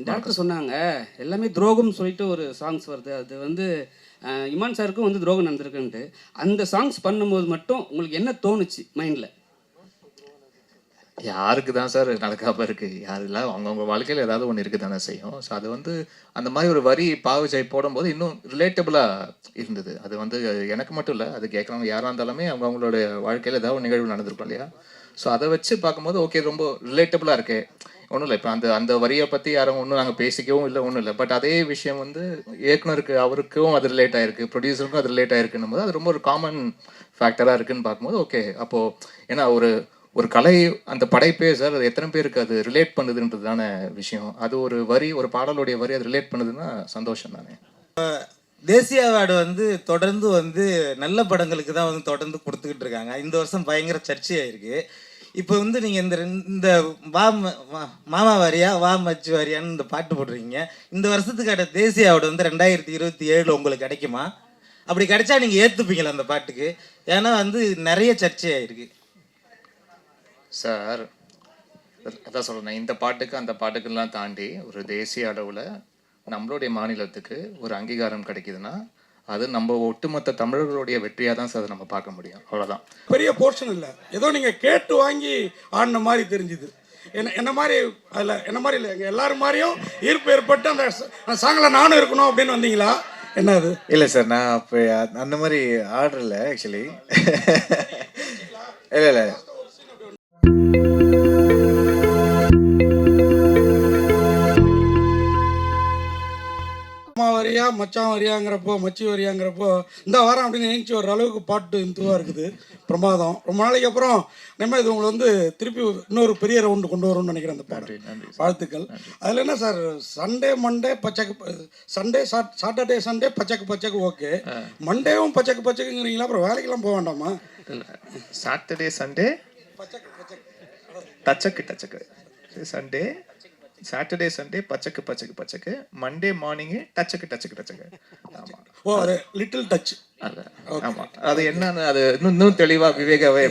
Director சொன்னாங்க எல்லாமே துரோகம்னு சொல்லிட்டு ஒரு சாங்ஸ் வருது. அது வந்து இமான் சாருக்கும் வந்து துரோகம் நடந்திருக்குன்ட்டு. அந்த சாங்ஸ் பண்ணும்போது மட்டும் உங்களுக்கு என்ன தோணுச்சு மைண்டில்? யாருக்கு தான் சார் நடக்காம இருக்கு? யாரெல்லாம் அவங்கவுங்க வாழ்க்கையில ஏதாவது ஒண்ணு இருக்க தானே செய்யும். ஸோ அது வந்து அந்த மாரி ஒரு வரி பாவிச்சை போடும்போது இன்னும் ரிலேட்டபிளா இருந்தது. அது வந்து எனக்கு மட்டும் இல்ல. அது கேட்குறவங்க யாரா இருந்தாலுமே அவங்கவங்களோட வாழ்க்கையில ஏதாவது ஒரு நிகழ்வு நடந்திருக்கும் இல்லையா? ஸோ அத வச்சு பார்க்கும்போது ஓகே ரொம்ப ரிலேட்டபிளா இருக்கே. ஒண்ணும் இல்ல. இப்ப அந்த அந்த வரிய பத்தி யாரும் ஒண்ணும் நாங்க பேசிக்கவும் இல்ல, ஒண்ணும் இல்ல. பட் அதே விஷயம் வந்து இயக்குனருக்கு அவருக்கும் அது ரிலேட் ஆயிருக்கு. ப்ரொடியூசருக்கும் அது ரிலேட் ஆயிருக்குன்னும்போது அது ரொம்ப ஒரு காமன் ஃபேக்டரா இருக்குன்னு பார்க்கும்போது ஓகே. அப்போ ஏன்னா ஒரு ஒரு கலை அந்த படைப்பே சார் அது எத்தனை பேருக்கு அது ரிலேட் பண்ணுதுன்றதுதான விஷயம். அது ஒரு வரி ஒரு பாடலுடைய வரி அது ரிலேட் பண்ணுதுன்னா சந்தோஷம் தானே. தேசிய அவார்டு வந்து தொடர்ந்து வந்து நல்ல படங்களுக்கு தான் வந்து தொடர்ந்து கொடுத்துக்கிட்டு இருக்காங்க. இந்த வருஷம் பயங்கர சர்ச்சையாயிருக்கு. இப்போ வந்து நீங்கள் இந்த மாமா வாரியா வா மச்சு வாரியான்னு இந்த பாட்டு போட்டிருக்கீங்க. இந்த வருஷத்துக்கான தேசிய அவார்டு வந்து 2027 உங்களுக்கு கிடைக்குமா? அப்படி கிடைச்சா நீங்கள் ஏற்றுப்பீங்களா அந்த பாட்டுக்கு? ஏன்னா வந்து நிறைய சர்ச்சையாயிருக்கு சார். அதான் சொல்றேன், இந்த பாட்டுக்கு அந்த பாட்டுக்கெல்லாம் தாண்டி ஒரு தேசிய அளவில் நம்மளுடைய மாநிலத்துக்கு ஒரு அங்கீகாரம் கிடைக்குதுன்னா அது நம்ம ஒட்டுமொத்த தமிழர்களுடைய வெற்றியாக தான் சார் அதை நம்ம பார்க்க முடியும். அவ்வளோதான். பெரிய போர்ஷன் இல்லை, ஏதோ நீங்கள் கேட்டு வாங்கி ஆடின மாதிரி தெரிஞ்சுது. என்ன மாதிரி அதில் என்ன மாதிரி இல்லை, எங்கள் எல்லாரும் மாதிரியும் ஈர்ப்பு ஏற்பட்டு அந்த சாங்கில் நானும் இருக்கணும் அப்படின்னு வந்தீங்களா? என்ன அது? இல்லை சார், நான் அப்போ அந்த மாதிரி ஆர்டரில் ஆக்சுவலி இல்லை இல்லை வரியா மச்சான் வரியாங்கிறப்போ மச்சி வரியாங்கிறப்போ இந்த வாரம் அப்படின்னு நினைச்சு வர்ற அளவுக்கு பாட்டு இந்துவாக இருக்குது. பிரமாதம். ரொம்ப நாளைக்கு அப்புறம் நம்ம இது உங்களை வந்து திருப்பி இன்னொரு பெரிய ரவுண்டு கொண்டு வரும்னு நினைக்கிறேன் அந்த பாட்டு. வாழ்த்துக்கள். அதில் என்ன சார், சண்டே மண்டே பச்சைக்கு சண்டே சாட்டர்டே சண்டே பச்சைக்கு பச்சைக்கு ஓகே, மண்டேவும் பச்சைக்கு பச்சைக்குங்கிறீங்களா? அப்புறம் வேலைக்கெல்லாம் போக வேண்டாமா? சாட்டர்டே சண்டே பச்சைக்கு பச்சைக்கு டச்சக்கு டச்சக்கு, சண்டே சாட்டர்டே சண்டே பச்சைக்கு பச்சைக்கு பச்சைக்கு, மண்டே மார்னிங்கு டச்சக்கு டச்சக்கு டச்சக்கு. ஆமாம். ஓ, அது லிட்டில் டச். அது ஆமாம். அது என்னன்னு அது இன்னும் தெளிவாக விவேகாவே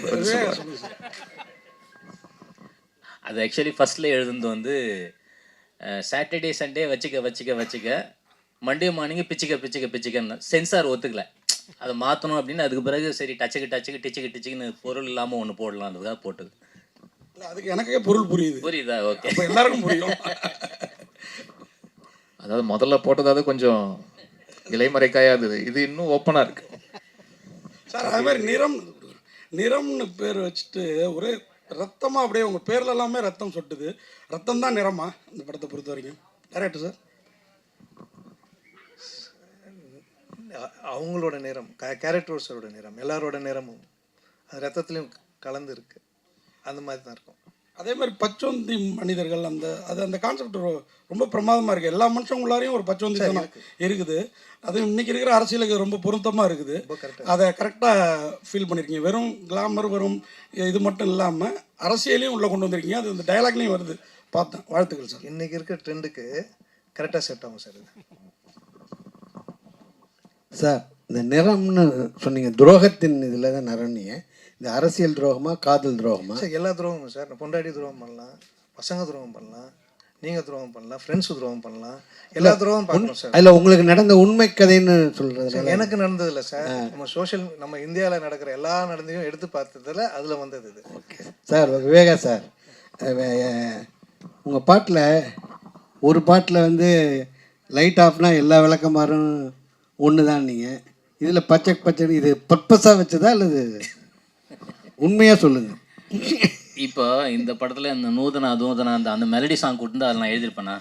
அது ஆக்சுவலி ஃபர்ஸ்ட்ல எழுதுனது வந்து சாட்டர்டே சண்டே வச்சுக்க வச்சுக்க வச்சுக்க, மண்டே மார்னிங்கு பிச்சுக்க பிச்சுக்க பிச்சுக்கன்னு சென்சார் ஒத்துக்கல. அதை மாற்றணும் அப்படின்னு அதுக்கு பிறகு சரி டச்சுக்கு டச்சுக்கு டிச்சுக்கு டிச்சுக்குன்னு பொருள் இல்லாமல் ஒன்று போடலான்றதுக்காக போட்டது. அதுக்கு எனக்கே பொருள் புரியுது. புரியுதா? ஓகே, எல்லாருக்கும் புரியும். அதாவது முதல்ல போட்டதாவது கொஞ்சம் இலைமறைக்காயா இருந்தது, இது இன்னும் ஓப்பனாக இருக்கு சார். அது மாதிரி நிறம்னு பேர் வச்சுட்டு ஒரே ரத்தமாக அப்படியே உங்கள் பேரில் எல்லாமே ரத்தம் சொட்டுது. ரத்தம் தான் நிறமா இந்த படத்தை பொறுத்த வரைக்கும்? டேரக்டர் சார், அவங்களோட நிறம், கேரக்டர்ஸோட நிறம், எல்லாரோட நிறமும் அது ரத்தத்துலேயும் கலந்து இருக்கு. அந்த மாதிரி தான் இருக்கும். அதே மாதிரி பச்சோந்தி மனிதர்கள் அந்த கான்செப்ட் ரொம்ப பிரமாதமாக இருக்குது. எல்லா மனுஷங்களாரையும் ஒரு பச்சோந்தி இருக்குது. அது இன்னைக்கு இருக்கிற அரசியலுக்கு ரொம்ப பொருத்தமாக இருக்குது. அதை கரெக்டாக ஃபீல் பண்ணியிருக்கீங்க. வெறும் கிளாமர் வெறும் இது மட்டும் இல்லாமல் அரசியலையும் உள்ளே கொண்டு வந்திருக்கீங்க. அது இந்த டயலாக்லேயும் வருது, பார்த்தேன். வாழ்த்துக்கள் சார். இன்றைக்கி இருக்கிற ட்ரெண்டுக்கு கரெக்டாக செட் ஆகும் சார் இது. சார், இந்த நிறம்னு சொன்னீங்க, துரோகத்தின் இதில் தான் நிறம்னீங்க. இந்த அரசியல் துரோகமா காதல் துரோகமா? சார் எல்லா துரோகமும் சார். பொண்டாட்டி துரோகம் பண்ணலாம், பசங்க துரோகம் பண்ணலாம், நீங்கள் துரோகம் பண்ணலாம், ஃப்ரெண்ட்ஸு துரோகம் பண்ணலாம், எல்லா துரோகம் பண்ணணும் சார். அதில் உங்களுக்கு நடந்த உண்மை கதைன்னு சொல்கிறது? எனக்கு நடந்ததில்லை சார். நம்ம இந்தியாவில் நடக்கிற எல்லா நடந்தையும் எடுத்து பார்த்ததில் அதில் வந்தது இது. Okay sir. விவேகா சார், உங்கள் பாட்டில் ஒரு பாட்டில் வந்து லைட் ஆஃப்னா எல்லா விளக்கமாறும் ஒன்று தான். நீங்கள் இதில் பச்சை பச்சை இது பர்பஸாக வச்சதா அல்லது உண்மையாக சொல்லுங்கள்? இப்போ இந்த படத்தில் இந்த நூதனா அந்த மெலடி சாங் கொடுத்து அதில் நான் எழுதியிருப்பேனா?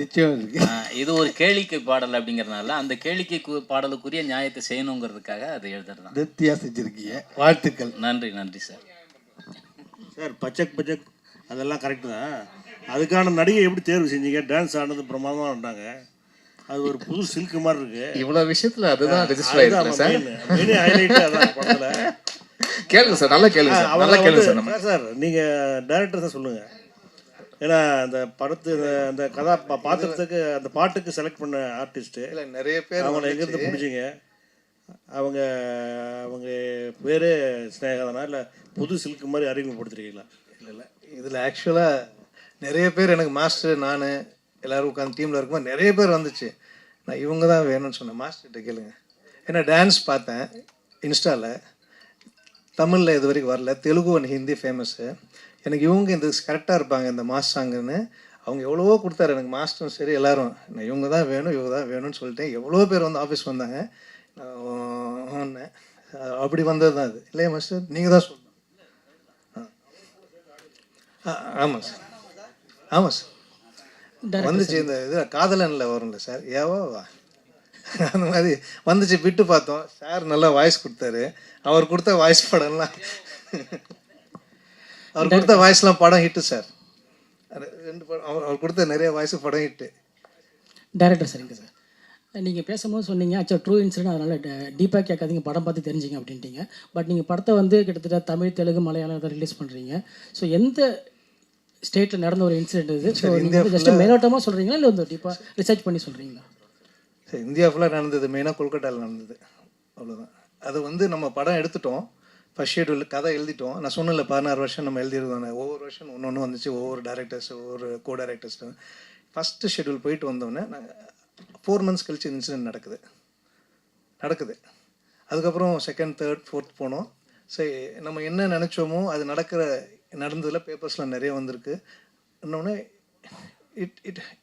நிச்சயம் இருக்கு. இது ஒரு கேளிக்கை பாடல் அப்படிங்கிறதுனால அந்த கேளிக்கை பாடலுக்குரிய நியாயத்தை செய்யணுங்கிறதுக்காக அதை எழுதுறது தான். திருப்தியாக செஞ்சுருக்கீங்க. வாழ்த்துக்கள். நன்றி நன்றி சார். சார், பச்சக் பச்சக் அதெல்லாம் கரெக்டு தான். அதுக்கான நடிகை எப்படி தேர்வு செஞ்சீங்க? டான்ஸ் ஆனது பிரமாதமாக ஆடினாங்க. அது ஒரு புது சில்க் மாதிரி இருக்கு. இவ்வளோ விஷயத்தில் அதுதான் ரெஜிஸ்டர் ஆகிருக்கு சார். ஹைலைட் அதான் படத்தில். கேளுங்க சார், நல்லா கேளுங்க சார், நல்லா கேளுங்க சார். சார், நீங்கள் டைரக்டர் தான் சொல்லுங்கள். ஏன்னா அந்த படத்து அந்த பாத்திரத்துக்கு அந்த பாட்டுக்கு செலக்ட் பண்ண ஆர்டிஸ்ட்டு இல்லை நிறைய பேர் அவங்கள எங்கேருந்து பிடிச்சிங்க? அவங்க பேரே ஸ்னேகாதானா இல்லை புது சில்க் மாதிரி அறிமுகப்படுத்துறீங்களா? இல்லை இதில் ஆக்சுவலாக நிறைய பேர் எனக்கு மாஸ்டர் நான் எல்லோரும் உட்காந்து டீமில் இருக்கும்போது நிறைய பேர் வந்துச்சு. நான் இவங்க தான் வேணும்னு சொன்னேன். மாஸ்டர்கிட்ட கேளுங்க. ஏன்னா டான்ஸ் பார்த்தேன் இன்ஸ்டாவில், தமிழில் இது வரைக்கும் வரல, தெலுங்கு அண்ட் ஹிந்தி ஃபேமஸ்ஸு. எனக்கு இவங்க இந்த கரெக்டாக இருப்பாங்க இந்த மாஸ் சாங்குன்னு. அவங்க எவ்வளவோ கொடுத்தாரு எனக்கு, மாஸ்டரும் சரி எல்லோரும். நான் இவங்க தான் வேணும் இவங்க தான் வேணும்னு சொல்லிட்டேன். எவ்வளோ பேர் வந்து ஆஃபீஸ் வந்தாங்க. நான் அப்படி வந்தது தான் அது இல்லையா மாஸ்டர்? நீங்கள் தான் சொல்லணும். ஆமாம் சார், ஆமாம் சார் வந்துச்சு. இந்த இது காதலனில் வரும்ல சார், ஏவா அந்த மாதிரி வந்துச்சு. விட்டு பார்த்தோம், சார் நல்லா வாய்ஸ் கொடுத்தாரு. அவர் கொடுத்த வாய்ஸ் படம்லாம் அவர் கொடுத்த வாய்ஸ்லாம் படம் ஹிட்டு சார். 2 படம் அவர் கொடுத்த நிறைய வாய்ஸ் படம் ஹிட்டு. டேரக்டர் சரிங்க சார், நீங்கள் பேசும்போது சொன்னீங்க ஆக்சுவலாக ட்ரூ இன்சிடென்ட், அதனால் டீப்பாக கேட்காதீங்க, படம் பார்த்து தெரிஞ்சிங்க அப்படின்ட்டீங்க. பட் நீங்கள் படத்தை வந்து கிட்டத்தட்ட தமிழ், தெலுங்கு, மலையாளம் அதை ரிலீஸ் பண்ணுறீங்க. ஸோ எந்த ஸ்டேட்டில் நடந்த ஒரு இன்சிடென்ட் இது? ஸோ நீங்கள் ஜஸ்ட் மேலோட்டமாக சொல்கிறீங்களா இல்லை வந்து டீப்பாக ரிசர்ச் பண்ணி சொல்கிறீங்களா? சரி, இந்தியா ஃபுல்லாக நடந்தது, மெயினாக கொல்கட்டாவில் நடந்தது, அவ்வளோதான். அது வந்து நம்ம படம் எடுத்துட்டோம், ஃபஸ்ட் ஷெட்யூல் கதை எழுதிட்டோம். நான் சொன்னல 16 வருஷம் நம்ம எழுதிருந்தோம். ஒவ்வொரு வருஷம் ஒன்று வந்துச்சு, ஒவ்வொரு டேரக்டர்ஸ், ஒவ்வொரு கோ டேரக்டர்ஸ். ஃபஸ்ட்டு ஷெட்யூல் போயிட்டு வந்தோடனே நாங்கள் 4 மந்த்ஸ் கழிச்சு இன்சிடென்ட் நடக்குது. அதுக்கப்புறம் 2nd, 3rd, 4th போனோம். சரி, நம்ம என்ன நினச்சோமோ அது நடந்ததில் பேப்பர்ஸில் நிறைய வந்திருக்கு. இன்னொன்று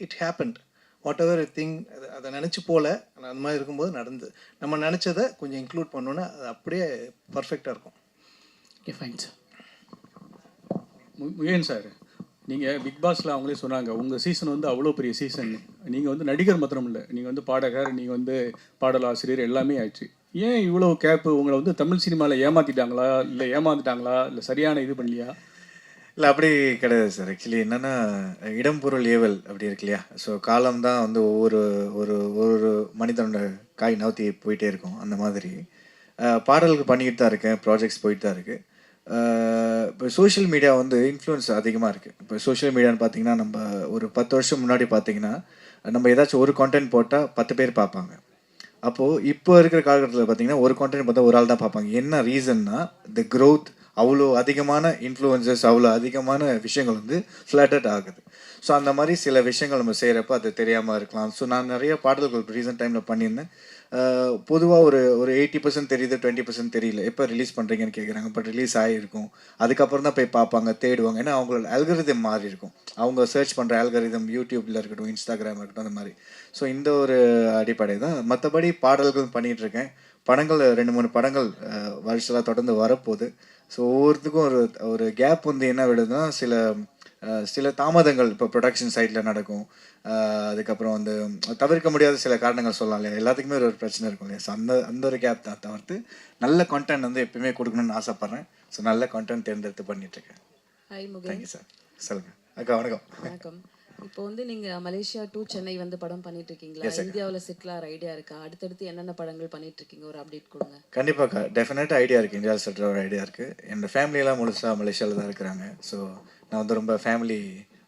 it happened what ever thing. அதை நினச்சி போகல, ஆனால் அந்த மாதிரி இருக்கும்போது நடந்து நம்ம நினச்சதை கொஞ்சம் இன்க்ளூட் பண்ணோன்னா அது அப்படியே பர்ஃபெக்டாக இருக்கும். Okay, fine sir. Mugen sir, நீங்கள் பிக் பாஸில் அவங்களே சொன்னாங்க உங்கள் சீசன் வந்து அவ்வளோ பெரிய சீசன். நீங்கள் வந்து நடிகர் மாத்திரம் இல்லை, நீங்கள் வந்து பாடகர், நீங்கள் வந்து பாடலாசிரியர் எல்லாமே ஆயிடுச்சு. ஏன் இவ்வளோ கேப்பு? உங்களை வந்து தமிழ் சினிமாவில் ஏமாற்றிட்டாங்களா, இல்லை சரியான இது பண்ணலையா? இல்லை, அப்படி கிடையாது சார். ஆக்சுவலி என்னென்னா, இடம் பொருள் ஏவல் அப்படி இருக்கு இல்லையா? ஸோ காலம் தான் வந்து ஒவ்வொரு மனிதனோட காய் நவுத்தி போயிட்டே இருக்கும். அந்த மாதிரி பாடல்கள் பண்ணிக்கிட்டு தான் இருக்கேன், ப்ராஜெக்ட்ஸ் போயிட்டு தான் இருக்குது. இப்போ சோஷியல் மீடியா வந்து இன்ஃப்ளூயன்ஸ் அதிகமாக இருக்குது. இப்போ சோஷியல் மீடியான்னு பார்த்தீங்கன்னா, நம்ம ஒரு 10 வருஷம் முன்னாடி பார்த்தீங்கன்னா, நம்ம ஏதாச்சும் ஒரு கான்டென்ட் போட்டால் 10 பேர் பார்ப்பாங்க. அப்போது இப்போ இருக்கிற காலகட்டத்தில் பார்த்தீங்கன்னா, ஒரு கான்டென்ட் பார்த்தா ஒரு ஆள் தான் பார்ப்பாங்க. என்ன ரீசன்னா, த க்ரோத், அவ்வளோ அதிகமான இன்ஃப்ளூயன்சஸ், அவ்வளோ அதிகமான விஷயங்கள் வந்து ஃப்ளட்டட் ஆகுது. ஸோ அந்த மாதிரி சில விஷயங்கள் நம்ம செய்கிறப்ப அது தெரியாமல் இருக்கலாம். ஸோ நான் நிறைய பாடல்கள் ரீசெண்ட் டைமில் பண்ணியிருந்தேன். பொதுவாக ஒரு 80% தெரியுது, 20% தெரியல. எப்போ ரிலீஸ் பண்ணுறீங்கன்னு கேட்குறாங்க. பட் ரிலீஸ் ஆகிருக்கும், அதுக்கப்புறம் தான் போய் பார்ப்பாங்க, தேடுவாங்க. ஏன்னா அவங்களோட அல்கரிதம் மாறி இருக்கும். அவங்க சர்ச் பண்ணுற அல்கரிதம் யூடியூப்பில் இருக்கட்டும், இன்ஸ்டாகிராம் இருக்கட்டும், அந்த மாதிரி. ஸோ இந்த ஒரு அடிப்படை தான். மற்றபடி பாடல்கள் பண்ணிகிட்ருக்கேன். படங்கள் 2-3 படங்கள் வருஷத்தில் தொடர்ந்து வரப்போகுது. ஸோ ஒவ்வொருத்துக்கும் ஒரு கேப் வந்து என்ன விடுதுன்னா, சில தாமதங்கள் இப்போ ப்ரொடக்ஷன் சைடில் நடக்கும். அதுக்கப்புறம் வந்து தவிர்க்க முடியாத சில காரணங்கள் சொல்லலாம் இல்லையா? எல்லாத்துக்குமே ஒரு பிரச்சனை இருக்கும் இல்லையா? ஸோ அந்த ஒரு கேப் தான் தவிர்த்து நல்ல கான்டென்ட் வந்து எப்பயுமே கொடுக்கணும்னு ஆசைப்பட்றேன். ஸோ நல்ல கான்டென்ட் தேர்ந்தெடுத்து பண்ணிகிட்ருக்கேன். ஹாய் முகேன். Thank you sir. சொல்லுங்கள் அக்கா. வணக்கம். வணக்கம். இப்போ வந்து நீங்கள் மலேசியா டு சென்னை வந்து படம் பண்ணிட்டு இருக்கீங்களா? இந்தியாவில் செட்டில் ஆகிற ஐடியா இருக்கா? அடுத்தடுத்து என்னென்ன படங்கள் பண்ணிட்டு இருக்கீங்க, ஒரு அப்டேட் கொடுங்க. கண்டிப்பாக டெஃபினட்டாக ஐடியா இருக்குது. இந்தியாவில் செட்டில் ஒரு ஐடியா இருக்குது. என்னோடய ஃபேமிலியெல்லாம் முழுசாக மலேசியாவில் தான் இருக்கிறாங்க. ஸோ நான் வந்து ரொம்ப ஃபேமிலி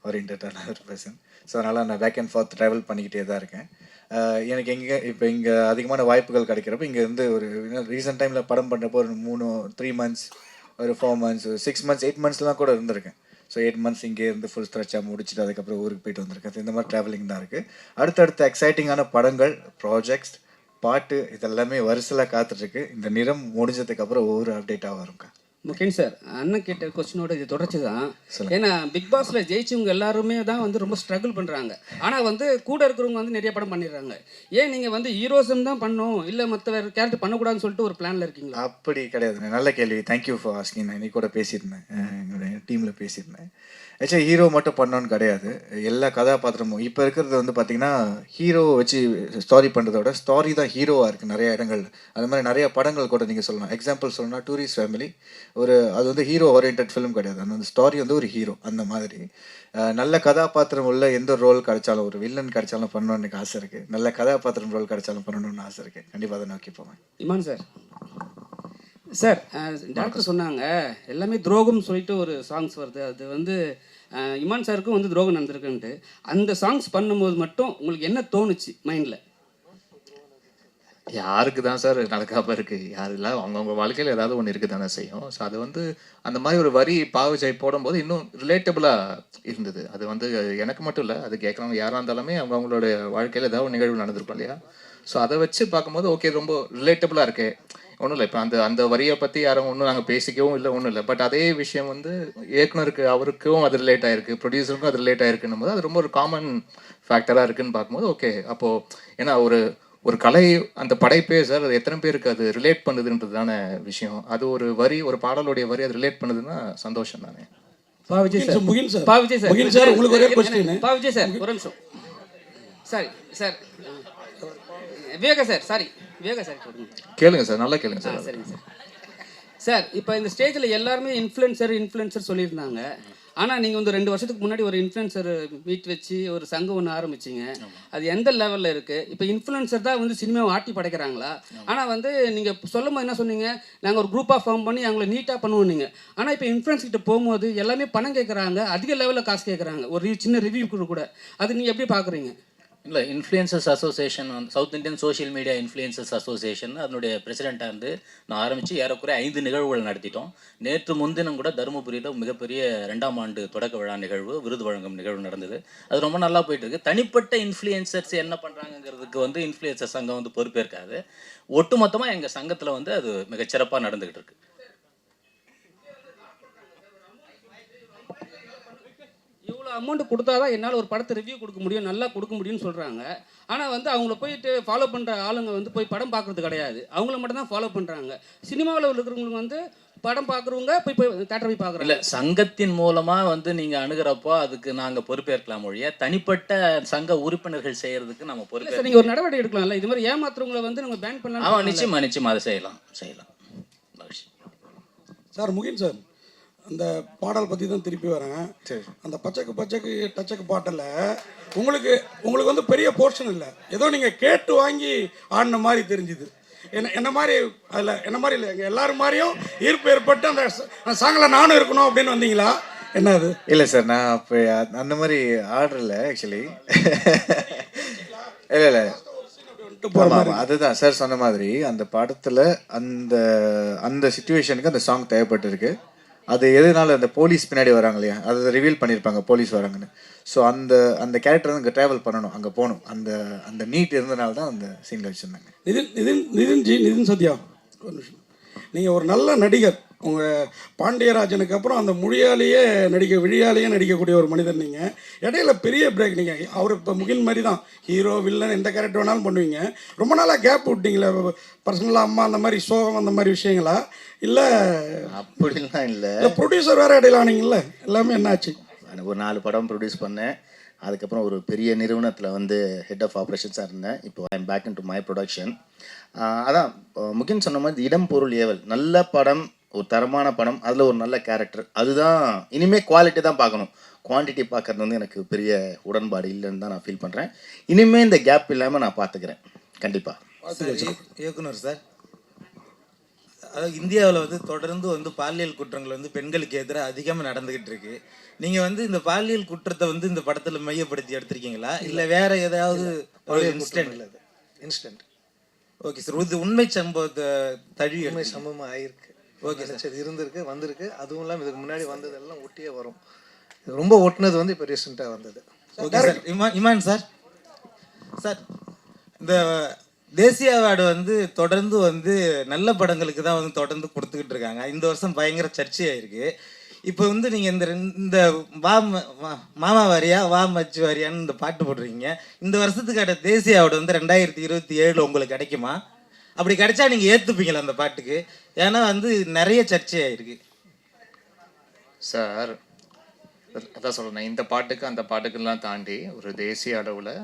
ஓரியன்டான ஒரு பர்சன். ஸோ அதனால் நான் பேக் அண்ட் ஃபார்த் ட்ராவல் பண்ணிக்கிட்டே தான் இருக்கேன். எனக்கு இங்கே அதிகமான வாய்ப்புகள் கிடைக்கிறப்ப இங்கே இருந்து ஒரு ரீசெண்ட் டைமில் படம் பண்ணுறப்போ ஒரு 3 months, ஒரு 4 months, 6 months, 8 monthsலாம் கூட இருந்திருக்கேன். ஸோ 8 months இங்கே இருந்து ஃபுல் ஸ்ட்ரெச்சாக முடிச்சுட்டு அதுக்கப்புறம் ஊருக்கு போயிட்டு வந்திருக்கேன். இந்த மாதிரி ட்ராவலிங் தான் இருக்குது. அடுத்தடுத்த எக்ஸைட்டிங்கான படங்கள், ப்ராஜெக்ட்ஸ், பாட்டு இதெல்லாமே வரிசையில் காத்துட்ருக்கு. இந்த நிறம் முடிஞ்சதுக்கப்புறம் ஒவ்வொரு அப்டேட்டாக வரும்க்கா. முகேன் சார், அண்ணன் கேட்ட கொஸ்டினோட இது தொடர்ச்சி தான். ஏன்னா பிக் பாஸில் ஜெயிச்சவங்க எல்லாருமே தான் வந்து ரொம்ப ஸ்ட்ரகிள் பண்ணுறாங்க. ஆனால் வந்து கூட இருக்கிறவங்க வந்து நிறைய படம் பண்ணிடுறாங்க. ஏன் நீங்கள் வந்து ஹீரோசம் தான் பண்ணணும், இல்லை மற்ற வேறு கேரக்டர் பண்ணக்கூடாதுன்னு சொல்லிட்டு ஒரு பிளானில் இருக்கீங்களா? அப்படி கிடையாது. நல்ல கேள்வி. Thank you for asking. நான் இன்னைக்கு கூட பேசியிருந்தேன், என்னுடைய டீமில் பேசியிருந்தேன். ஆக்சுவலி ஹீரோ மட்டும் பண்ணோன்னு கிடையாது, எல்லா கதாபாத்திரமும். இப்போ இருக்கிறது வந்து பார்த்திங்கன்னா, ஹீரோவை வச்சு ஸ்டாரி பண்ணுறதோட ஸ்டாரி தான் ஹீரோவாக இருக்குது நிறைய இடங்கள். அது மாதிரி நிறைய படங்கள் கூட நீங்கள் சொல்லலாம். எக்ஸாம்பிள் சொல்லணும்னா டூரிஸ்ட் ஃபேமிலி, அது வந்து ஹீரோ ஓரியன்ட் ஃபிலிம் கிடையாது. அந்த ஸ்டாரி வந்து ஒரு ஹீரோ. அந்த மாதிரி நல்ல கதாபாத்திரம் உள்ள எந்த ரோல் கிடைச்சாலும், ஒரு வில்லன் கிடைச்சாலும் பண்ணணும்னு எனக்கு ஆசை இருக்குது. நல்ல கதாபாத்திரம் ரோல் கிடைச்சாலும் பண்ணணும்னு ஆசை இருக்குது. கண்டிப்பாக அதை நோக்கி போவேன். இமான் சார், டாக்டர் சொன்னாங்க எல்லாமே துரோகம்னு சொல்லிட்டு ஒரு சாங்ஸ் வருது. அது வந்து இமான் சாருக்கும் வந்து துரோகம் நடந்திருக்குன்ட்டு. அந்த சாங்ஸ் பண்ணும்போது மட்டும் உங்களுக்கு என்ன தோணுச்சு மைண்டில்? யாருக்கு தான் சார் நடக்காம இருக்கு? யாரெல்லாம் அவங்கவுங்க வாழ்க்கையில ஏதாவது ஒண்ணு இருக்க தானே செய்யும். ஸோ அது வந்து அந்த மாதிரி ஒரு வரி பாவஜாய் போடும்போது இன்னும் ரிலேட்டபிளா இருந்தது. அது வந்து எனக்கு மட்டும் இல்ல. அது கேட்குறவங்க யாரா இருந்தாலுமே அவங்களோட வாழ்க்கையில ஏதாவது ஒரு நிகழ்வு நடந்திருக்கும் இல்லையா? ஸோ அதை வச்சு பார்க்கும்போது ஓகே ரொம்ப ரிலேட்டபிளா இருக்கு. ஒன்றும் இல்லை. இப்போ அந்த அந்த வரியை பற்றி யாரும் ஒன்றும் நாங்கள் பேசிக்கவும் இல்லை, ஒன்றும் இல்லை. பட் அதே விஷயம் வந்து இயக்குனருக்கு அவருக்கும் அது ரிலேட் ஆயிருக்கு, ப்ரொடியூசருக்கும் அது ரிலேட் ஆயிருக்குன்னும் போது அது ரொம்ப ஒரு காமன் ஃபேக்டராக இருக்குன்னு பார்க்கும்போது ஓகே. அப்போது ஏன்னா ஒரு ஒரு கலை அந்த படைப்பே சார் அது எத்தனை பேருக்கு அது ரிலேட் பண்ணுதுன்றது தானே விஷயம். அது ஒரு வரி, ஒரு பாடலுடைய வரி அது ரிலேட் பண்ணுதுன்னா சந்தோஷம் தானே. பா விஜய் சார், முகின் சார், பா விஜய் சார், முகின் சார், உங்களுக்கு ஒரே question. பா விஜய் சார் ஒரு நிமிஷம். Sorry sir, Viveka sir, sorry Viveka sir கேளுங்க சார், நல்லா கேளுங்க சார். சரிங்க சார். சார் இப்போ இந்த ஸ்டேஜில் எல்லாருமே இன்ஃப்ளூயன்சர் சொல்லியிருந்தாங்க. ஆனால் நீங்கள் வந்து 2 வருஷத்துக்கு முன்னாடி ஒரு இன்ஃப்ளூயன்சர் மீட் வச்சு ஒரு சங்கம் ஒன்று ஆரம்பிச்சிங்க. அது எந்த லெவலில் இருக்குது? இப்போ இன்ஃப்ளூயன்சர் தான் வந்து சினிமாவை ஆட்டி படைக்கிறாங்களா? ஆனால் வந்து நீங்கள் சொல்லும் போது என்ன சொன்னீங்க, நாங்கள் ஒரு குரூப்பாக ஃபார்ம் பண்ணி அவங்கள நீட்டாக பண்ணுவோம் நீங்கள். ஆனால் இப்போ இன்ஃப்ளூயன்ஸ் கிட்ட போகும்போது எல்லாமே பணம் கேட்குறாங்க, அதிக லெவலில் காசு கேட்குறாங்க, ஒரு சின்ன ரிவ்யூ கூட. அது நீங்கள் எப்படி பார்க்குறீங்க? இல்லை, influencers association south Indian social media influencers association அதனுடைய பிரசிடெண்ட்டாக இருந்து நான் ஆரம்பித்து ஏறக்குறைய 5 நிகழ்வுகள் நடத்திட்டோம். நேற்று முன்தினம் கூட தருமபுரியில் மிகப்பெரிய 2ஆம் ஆண்டு தொடக்க விழா நிகழ்வு, விருது வழங்கும் நிகழ்வு நடந்தது. அது ரொம்ப நல்லா போயிட்டுருக்கு. தனிப்பட்ட இன்ஃப்ளூயன்சர்ஸ் என்ன பண்ணுறாங்கிறதுக்கு வந்து இன்ஃப்ளூயன்சர் சங்கம் வந்து பொறுப்பேற்காது. ஒட்டுமொத்தமாக எங்கள் சங்கத்தில் வந்து அது மிகச்சிறப்பாக நடந்துக்கிட்டு இருக்கு. இவ்வளோ அமௌண்ட் கொடுத்தா தான் என்னால் ஒரு படத்தை ரிவ்யூ கொடுக்க முடியும், நல்லா கொடுக்க முடியும்னு சொல்கிறாங்க. ஆனால் வந்து அவங்கள போயிட்டு ஃபாலோ பண்ணுற ஆளுங்க வந்து போய் படம் பார்க்குறது கிடையாது, அவங்கள மட்டும் தான் ஃபாலோ பண்ணுறாங்க. சினிமாவில் இருக்கிறவங்களுக்கு வந்து படம் பார்க்குறவங்க போய் தேட்டர் போய் பார்க்குறாங்க. இல்லை, சங்கத்தின் மூலமாக வந்து நீங்கள் அணுகிறப்போ அதுக்கு நாங்கள் பொறுப்பேற்கலாம் ஒழிய தனிப்பட்ட சங்க உறுப்பினர்கள் செய்கிறதுக்கு நம்ம பொறுப்பேற்க. நீங்கள் ஒரு நடவடிக்கை எடுக்கலாம்ல, இது மாதிரி ஏமாத்துறவங்களை வந்து நம்ம பேன் பண்ணலாம். ஆமாம், நிச்சயமாக அதை செய்யலாம். சார் முகின் சார், அந்த பாடல் பற்றி தான் திருப்பி வரேன். அந்த பச்சைக்கு டச்சக்கு பாட்டில் உங்களுக்கு வந்து பெரிய போர்ஷன் இல்லை, ஏதோ நீங்கள் கேட்டு வாங்கி ஆடின மாதிரி தெரிஞ்சுது. என்ன மாதிரி அதில் என்ன மாதிரி இல்லை, எங்கள் எல்லாரும் மாதிரியும் ஈர்ப்பு ஏற்பட்டு அந்த சாங்கில் நானும் இருக்கணும் அப்படின்னு வந்தீங்களா? என்ன அது? இல்லை சார், நான் அப்போ அந்த மாதிரி ஆர்டரில் ஆக்சுவலி இல்லை அதுதான் சார் சொன்ன மாதிரி அந்த படத்தில் அந்த அந்த சுச்சுவேஷனுக்கு அந்த சாங் தேவைப்பட்டிருக்கு. அது எதனால அந்த போலீஸ் பின்னாடி வராங்க இல்லையா, அதை ரிவீல் பண்ணியிருப்பாங்க போலீஸ் வராங்கன்னு. ஸோ அந்த அந்த கேரக்டர் வந்து அங்கே ட்ராவல் பண்ணணும், அங்கே போகணும். அந்த அந்த நீட் இருந்தனால தான் அந்த சீனில் வச்சுருந்தாங்க. நிதின் சத்யா, ஒரு நிமிஷம். நீங்கள் ஒரு நல்ல நடிகர். உங்கள் பாண்டியராஜனுக்கு அப்புறம் அந்த விழியாலேயே நடிக்கக்கூடிய ஒரு மனிதர் நீங்கள். இடையில பெரிய பிரேக். நீங்கள் அவர் இப்போ முகில் மாதிரி தான், ஹீரோ வில்லன் எந்த கேரக்டர் வேணாலும் பண்ணுவீங்க. ரொம்ப நாளாக கேப் விட்டீங்களே, பர்சனலாக அம்மா அந்த மாதிரி சோகம் அந்த மாதிரி விஷயங்களா? இல்லை அப்படிலாம் இல்லை, ப்ரொடியூசர் வேறு இடையில ஆனீங்கல்ல, எல்லாமே என்னாச்சு? ஒரு 4 படம் ப்ரொடியூஸ் பண்ணேன். அதுக்கப்புறம் ஒரு பெரிய நிறுவனத்தில் வந்து ஹெட் ஆஃப் ஆப்ரேஷன்ஸாக இருந்தேன். இப்போ I am back into my production. அதான் முகின் சொன்ன மாதிரி இடம் பொருள் ஏவல் நல்ல படம், ஒரு தரமான படம், அதில் ஒரு நல்ல கேரக்டர். அதுதான் இனிமேல் குவாலிட்டி தான் பார்க்கணும், குவான்டிட்டி பார்க்குறது வந்து எனக்கு பெரிய உடன்பாடு இல்லைன்னு தான் நான் ஃபீல் பண்ணுறேன். இனிமேல் இந்த கேப் இல்லாமல் நான் பார்த்துக்கிறேன் கண்டிப்பாக. இயக்குனர் சார், அதாவது இந்தியாவில் வந்து தொடர்ந்து வந்து பாலியல் குற்றங்கள் வந்து பெண்களுக்கு எதிராக அதிகமாக நடந்துக்கிட்டு இருக்கு. நீங்கள் வந்து இந்த பாலியல் குற்றத்தை வந்து இந்த படத்தில் மையப்படுத்தி எடுத்திருக்கீங்களா, இல்லை வேற ஏதாவது ஒரு இன்ஸ்டன்ட்? ஓகே சார், இது உண்மை சம்பவத்தை தழுவி உண்மை சம்பவமாக ஆயிருக்கு. ஓகே சார், சரி இருந்திருக்கு, வந்திருக்கு. அதுவும் இல்லாமல் இதுக்கு முன்னாடி வந்ததெல்லாம் ஒட்டியே வரும். இது ரொம்ப ஒட்டினது வந்து இப்போ ரீசெண்டாக வந்தது. Okay sir. இமான் சார், இந்த தேசிய அவார்டு வந்து தொடர்ந்து வந்து நல்ல படங்களுக்கு தான் வந்து தொடர்ந்து கொடுத்துக்கிட்டு இருக்காங்க. இந்த வருஷம் பயங்கர சர்ச்சையாயிருக்கு. இப்போ வந்து நீங்கள் இந்த மாமா வாரியா வா மச்சு வாரியான்னு இந்த பாட்டு போடுறீங்க. இந்த வருஷத்துக்கான தேசிய அவார்டு வந்து 2027 உங்களுக்கு கிடைக்குமா? அப்படி கிடைச்சா நீங்கள் ஏற்றுப்பீங்களா அந்த பாட்டுக்கு? ஏன்னா வந்து நிறைய சர்ச்சையாயிருக்கு சார். அதான் சொல்கிறேன், இந்த பாட்டுக்கு அந்த பாட்டுக்கெல்லாம் தாண்டி ஒரு தேசிய அளவில்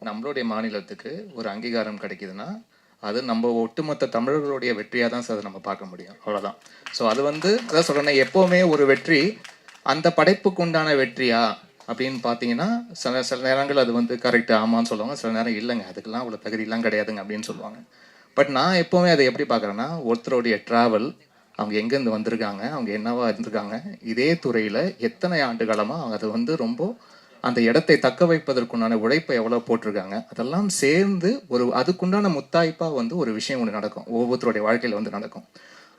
நம்மளுடைய மாநிலத்துக்கு ஒரு அங்கீகாரம் கிடைக்குதுன்னா அது நம்ம ஒட்டுமொத்த தமிழர்களுடைய வெற்றியாக தான் சார் நம்ம பார்க்க முடியும், அவ்வளோதான். ஸோ அது வந்து அதான் சொல்கிறேன், எப்போவுமே ஒரு வெற்றி அந்த படைப்புக்கு உண்டான வெற்றியா அப்படின்னு பார்த்தீங்கன்னா சில நேரங்கள் அது வந்து கரெக்டு ஆமான்னு சொல்லுவாங்க, சில நேரம் இல்லைங்க அதுக்கெல்லாம் அவ்வளோ தகுதியெல்லாம் கிடையாதுங்க அப்படின்னு சொல்லுவாங்க. பட் நான் எப்போவுமே அதை எப்படி பார்க்குறேன்னா, ஒருத்தருடைய ட்ராவல், அவங்க எங்கேருந்து வந்திருக்காங்க, அவங்க என்னவா இருந்திருக்காங்க, இதே துறையில் எத்தனை ஆண்டு காலமாக அது வந்து ரொம்ப அந்த இடத்தை தக்க வைப்பதற்குண்டான உழைப்பை எவ்வளோ போட்டிருக்காங்க, அதெல்லாம் சேர்ந்து அதுக்குண்டான முத்தாய்ப்பாக வந்து ஒரு விஷயம் ஒன்று நடக்கும், ஒவ்வொருத்தருடைய வாழ்க்கையில் வந்து நடக்கும்.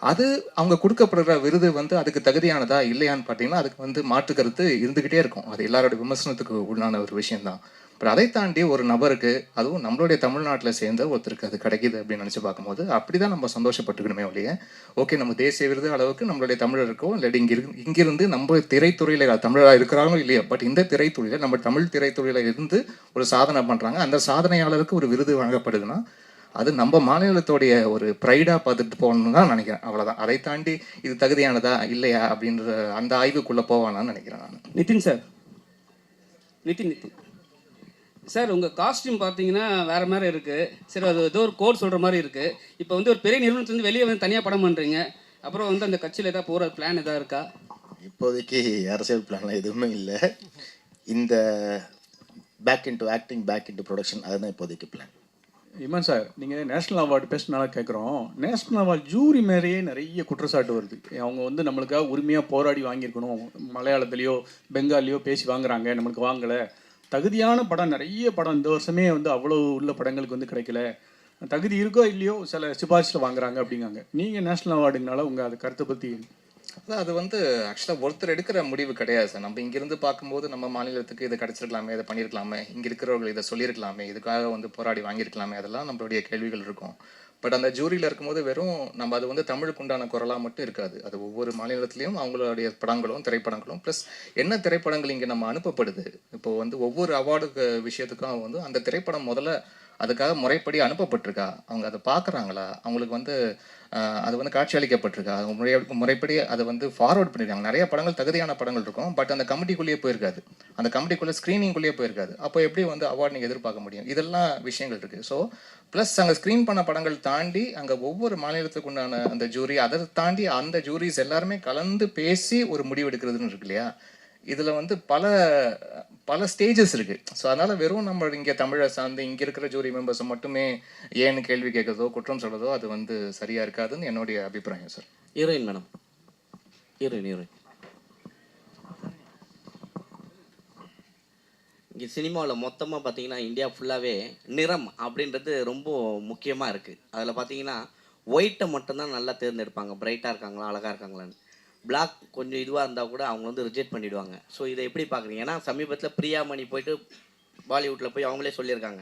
அது அவங்க கொடுக்கப்படுற விருது வந்து அதுக்கு தகுதியானதா இல்லையான்னு பார்த்தீங்கன்னா அதுக்கு வந்து மாற்று கருத்து இருந்துக்கிட்டே இருக்கும். அது எல்லாரோட விமர்சனத்துக்கு உள்ளான ஒரு விஷயம்தான். பட் அதை தாண்டி ஒரு நபருக்கு, அதுவும் நம்மளுடைய தமிழ்நாட்டில் சேர்ந்த ஒருத்தருக்கு அது கிடைக்கிது அப்படின்னு நினச்சி பார்க்கும்போது அப்படி தான் நம்ம சந்தோஷப்பட்டுக்கணுமே ஒழிய, ஓகே நம்ம தேசிய விருது அளவுக்கு நம்மளுடைய தமிழருக்கோ இல்லாட்டி இங்கிருந்து நம்ம திரைத்துறையில் தமிழராக இருக்கிறாங்களோ இல்லையோ, பட் இந்த திரைத்துறையில் நம்ம தமிழ் திரைத்துறையில் இருந்து ஒரு சாதனை பண்ணுறாங்க, அந்த சாதனையாளருக்கு ஒரு விருது வழங்கப்படுதுன்னா அது நம்ம மாநிலத்தோடைய ஒரு ப்ரைடாக பார்த்துட்டு போகணும்னு தான் நினைக்கிறேன். அவ்வளோதான். அதை தாண்டி இது தகுதியானதா இல்லையா அப்படின்ற அந்த ஆய்வுக்குள்ளே போவானான்னு நினைக்கிறேன் நான். நிதின் சார், நிதின் சார், உங்கள் காஸ்டியூம் பார்த்தீங்கன்னா வேறு மாதிரி இருக்குது. சரி, அது ஏதோ ஒரு கோட் சொல்கிற மாதிரி இருக்குது. இப்போ வந்து ஒரு பெரிய நிறுவனத்துலேருந்து வெளியே வந்து தனியாக படம் பண்ணுறீங்க. அப்புறம் வந்து அந்த கட்சியில் ஏதாவது போகிற பிளான் எதாவது இருக்கா? இப்போதைக்கு அரசியல் பிளான்லாம் எதுவுமே இல்லை. இந்த back into acting, back into production, அதுதான் இப்போதைக்கு பிளான். இமான் சார், நீங்கள் நேஷ்னல் அவார்டு பேசினால கேட்குறோம். நேஷ்னல் அவார்டு ஜூரி மேலேயே நிறைய குற்றச்சாட்டு வருது. அவங்க வந்து நம்மளுக்காக உரிமையாக போராடி வாங்கியிருக்கணும், மலையாளத்துலேயோ பெங்காலியோ பேசி வாங்குறாங்க, நம்மளுக்கு வாங்கலை. தகுதியான படம், நிறைய படம் இந்த வருஷமே வந்து அவ்வளோ உள்ள படங்களுக்கு வந்து கிடைக்கல, தகுதி இருக்கோ இல்லையோ சில சிபாரிசில் வாங்குறாங்க அப்படிங்காங்க. நீங்கள் நேஷ்னல் அவார்டுங்கனால உங்கள் அது கருத்தை பற்றி? அது வந்து ஆக்சுவலாக ஒருத்தர் எடுக்கிற முடிவு கிடையாது சார். நம்ம இங்கிருந்து பார்க்கும்போது நம்ம மாநிலத்துக்கு இதை கிடச்சிருக்கலாமே, இதை பண்ணியிருக்கலாமே, இங்கே இருக்கிறவர்கள் இதை சொல்லியிருக்கலாமே, இதுக்காக வந்து போராடி வாங்கியிருக்கலாமே, அதெல்லாம் நம்மளுடைய கேள்விகள் இருக்கும். பட் அந்த ஜூரியில் இருக்கும்போது வெறும் நம்ம அது வந்து தமிழுக்கு உண்டான குரலாக மட்டும் இருக்காது. அது ஒவ்வொரு மாநிலத்திலையும் அவங்களுடைய படங்களும் திரைப்படங்களும் ப்ளஸ் என்ன திரைப்படங்கள் இங்கே நம்ம அனுப்பப்படுது. இப்போ வந்து ஒவ்வொரு அவார்டுக்கு விஷயத்துக்கும் வந்து அந்த திரைப்படம் முதல்ல அதுக்காக முறைப்படி அனுப்பப்பட்டிருக்கா, அவங்க அதை பார்க்குறாங்களா, அவங்களுக்கு வந்து அது வந்து காட்சி அளிக்கப்பட்டிருக்கா, அவங்க முறைப்படி அதை வந்து ஃபார்வர்ட் பண்ணியிருக்காங்க. நிறைய படங்கள் தகுதியான படங்கள் இருக்கும், பட் அந்த கமிட்டிக்குள்ளேயே போயிருக்காது, அந்த கமிட்டிக்குள்ளே ஸ்க்ரீனிங்குள்ளேயே போயிருக்காது. அப்போ எப்படி வந்து அவார்டு நீங்கள் எதிர்பார்க்க முடியும்? இதெல்லாம் விஷயங்கள் இருக்குது. ஸோ ப்ளஸ் அங்கே ஸ்க்ரீன் பண்ண படங்கள் தாண்டி அங்கே ஒவ்வொரு மாநிலத்துக்கு உண்டான அந்த ஜூரி, அதை தாண்டி அந்த ஜூரிஸ் எல்லாருமே கலந்து பேசி ஒரு முடிவு எடுக்கிறதுன்னு இருக்கு இல்லையா? இதில் வந்து பல ஸ்டேஜஸ் இருக்குது. ஸோ அதனால் வெறும் நம்ம இங்கே தமிழை சார்ந்து இங்கே இருக்கிற ஜூரி மெம்பர்ஸை மட்டுமே ஏன்னு கேள்வி கேட்குறதோ குற்றம் சொல்கிறதோ அது வந்து சரியாக இருக்காதுன்னு என்னுடைய அபிப்பிராயம் சார். ஹீரோயின் மேடம், ஹீரோயின் இங்கே சினிமாவில் மொத்தமாக பார்த்தீங்கன்னா இந்தியா ஃபுல்லாகவே நிறம் அப்படின்றது ரொம்ப முக்கியமாக இருக்குது. அதில் பார்த்தீங்கன்னா ஒயிட்டை மட்டும்தான் நல்லா தேர்ந்தெடுப்பாங்க, பிரைட்டாக இருக்காங்களா அழகாக இருக்காங்களான்னு. பிளாக் கொஞ்சம் இதுவாக இருந்தால் கூட அவங்க வந்து ரிஜெக்ட் பண்ணிவிடுவாங்க. ஸோ இதை எப்படி பார்க்குறீங்க? ஏன்னா சமீபத்தில் பிரியாமணி போயிட்டு பாலிவுட்டில் போய் அவங்களே சொல்லியிருக்காங்க,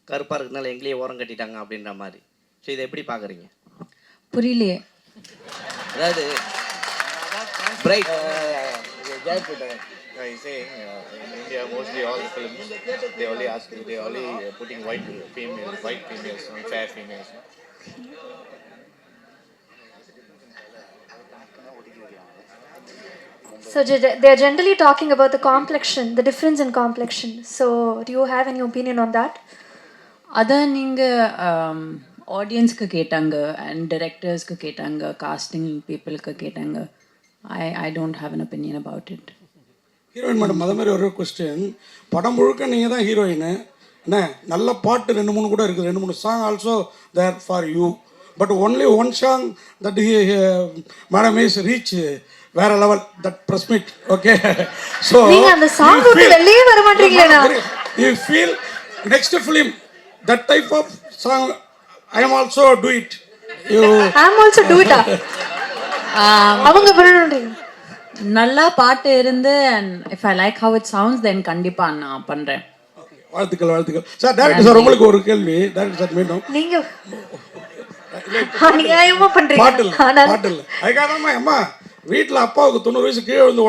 கருப்பாக இருக்கிறதுனால எங்களையே ஓரம் கட்டிட்டாங்க அப்படின்ற மாதிரி. ஸோ இதை எப்படி பார்க்குறீங்க? புரியலையே. அதாவது bright saying in India mostly all the films they only putting white females and fair females. So they're generally talking about the complexion, the difference in complexion. So do you have any opinion on that? அதான் நீங்கள் ஆடியன்ஸ்க்கு கேட்டாங்க and டைரக்டர்ஸ்க்கு கேட்டாங்க, costing பீப்புளுக்கு கேட்டாங்க. I don't have an opinion about it. Heroine madam, அதே மாதிரி ஒரு கொஸ்டின். படம் முழுக்க நீங்கள் தான் ஹீரோயின் என்ன, நல்ல பாட்டு 2-3 கூட இருக்குது, 2-3 song also there for you. But only one song that madam is reach வேற level, that press meet. Okay, so நீங்க அந்த சாங் விட்டு வெளியே வர மாட்டீங்களா? You feel next film that type of song I am also do it. You I am also do it. அவங்க பண்ணுறீங்க. நல்லா பாட்டு இருந்து and if I like how it sounds then கண்டிப்பாக நான் பண்ணுறேன். வாழ்த்துக்கள் சார். டேரக்டர் சார், உங்களுக்கு ஒரு கேள்வி. டேரக்டர் சார், மீண்டும் நீங்க அநியாயமா பண்றீங்க. பாட்டு இல்லை அதுக்காக அம்மா வீட்டில் அப்பாவுக்கு 90 வயசு கீழே வந்து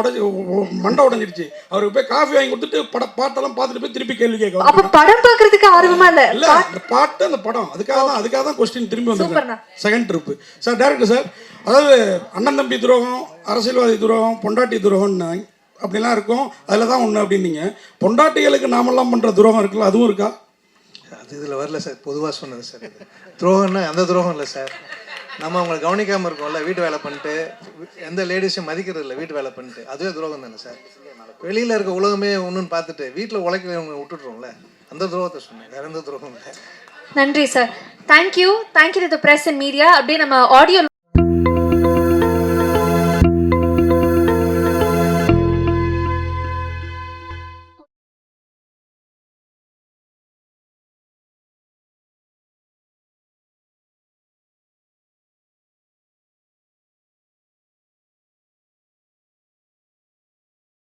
மண்டை உடஞ்சிருச்சு. அவருக்கு போய் காஃபி வாங்கி கொடுத்துட்டு பாட்டெல்லாம் பார்த்துட்டு போய் திருப்பி கேள்வி கேட்க. அப்ப படம் பார்க்கறதுக்கு ஆர்வமா இல்ல அந்த பாட்டு அந்த படம் அதுக்காக தான் கொஸ்டின் திரும்பி வந்து second trip. Sir director sir, அதாவது அண்ணன் தம்பி துரோகம், அரசியல்வாதி துரோகம், பொண்டாட்டி துரோகம்னு அப்படிலாம் இருக்கும், அதில் தான் ஒன்று அப்படின்னீங்க. பொண்டாட்டிகளுக்கு நாமெல்லாம் பண்ணுற துரோகம் இருக்குல்ல, அதுவும் இருக்கா? அது இதில் வரல சார், பொதுவாக சொன்னது சார். இது துரோகம்னா அந்த துரோகம் இல்லை சார். நம்ம அவங்களை கவனிக்காமல் இருக்கோம்ல, வீட்டு வேலை பண்ணிட்டு, எந்த லேடிஸும் மதிக்கிறது இல்லை, வீட்டு வேலை பண்ணிட்டு, அதுவே துரோகம் தானே சார். வெளியில் இருக்க உலகமே ஒன்றுன்னு பார்த்துட்டு வீட்டில் உழைக்கிறவங்க விட்டுட்றோம்ல, அந்த துரோகத்தை சொன்னேன், வேற எந்த துரோகம் இல்லை. நன்றி sir. Thank you to the press and media. அப்படியே நம்ம ஆடியோ